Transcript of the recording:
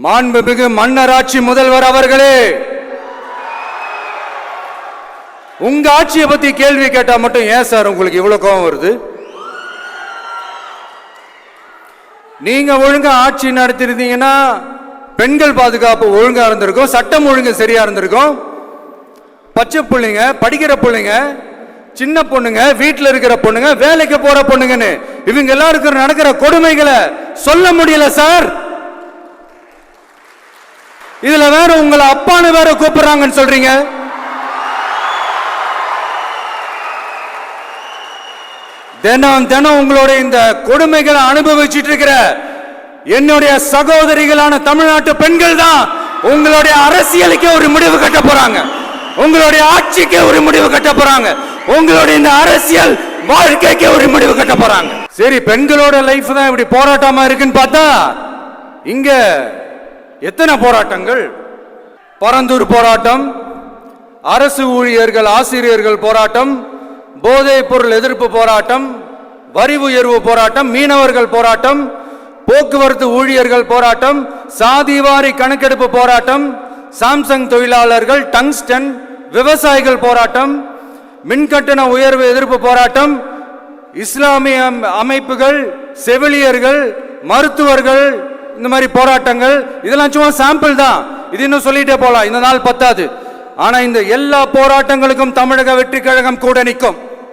மாண்புமிகு மன்னராட்சி முதல்வர் அவர்களே, உங்க ஆட்சியை பத்தி கேள்வி கேட்டா மட்டும் ஏன் சார் உங்களுக்கு இவ்வளவு கோபம் வருது? நீங்க ஒழுங்கா ஆட்சி நடத்திருந்தீங்கன்னா பெண்கள் பாதுகாப்பு ஒழுங்கா இருந்திருக்கும், சட்டம் ஒழுங்கு சரியா இருந்திருக்கும். பச்சை பிள்ளைங்க, படிக்கிற பிள்ளைங்க, சின்ன பொண்ணுங்க, வீட்டில் இருக்கிற பொண்ணுங்க, வேலைக்கு போற பொண்ணுங்கன்னு இவங்க எல்லாருக்கும் நடக்கிற கொடுமைகளை சொல்ல முடியல சார். இதுல வேற உங்களை அப்பான்னு வேற கூப்பிடுறாங்கன்னு சொல்றீங்க. தினம் தினம் உங்களுடைய இந்த கொடுமைகளை அனுபவிச்சுட்டு இருக்கிற என்னுடைய சகோதரிகளான தமிழ்நாட்டு பெண்கள் தான் உங்களுடைய அரசியலுக்கு ஒரு முடிவு கட்ட போறாங்க, உங்களுடைய ஆட்சிக்கு ஒரு முடிவு கட்ட போறாங்க, உங்களுடைய இந்த அரசியல் வாழ்க்கைக்கு ஒரு முடிவு கட்ட போறாங்க. சரி, பெண்களோட லைஃப் தான் இப்படி போராட்டமா இருக்குன்னு பார்த்தா இங்க எத்தனை போராட்டங்கள்? பரந்தூர் போராட்டம், அரசு ஊழியர்கள் ஆசிரியர்கள் போராட்டம், போதைப் பொருள் எதிர்ப்பு போராட்டம், வரி உயர்வு போராட்டம், மீனவர்கள் போராட்டம், போக்குவரத்து ஊழியர்கள் போராட்டம், சாதிவாரி கணக்கெடுப்பு போராட்டம், சாம்சங் தொழிலாளர்கள், டங்ஸ்டன், விவசாயிகள் போராட்டம், மின்கட்டண உயர்வு எதிர்ப்பு போராட்டம், இஸ்லாமிய அமைப்புகள், செவிலியர்கள், மருத்துவர்கள், இந்த மாதிரி போராட்டங்கள். இதெல்லாம் சும்மா சாம்பிள் தான், இது இன்னும் சொல்லிட்டே போலாம், இந்த நாள் பத்தாது. ஆனா இந்த எல்லா போராட்டங்களுக்கும் தமிழக வெற்றி கழகம் கூட நிற்கும்.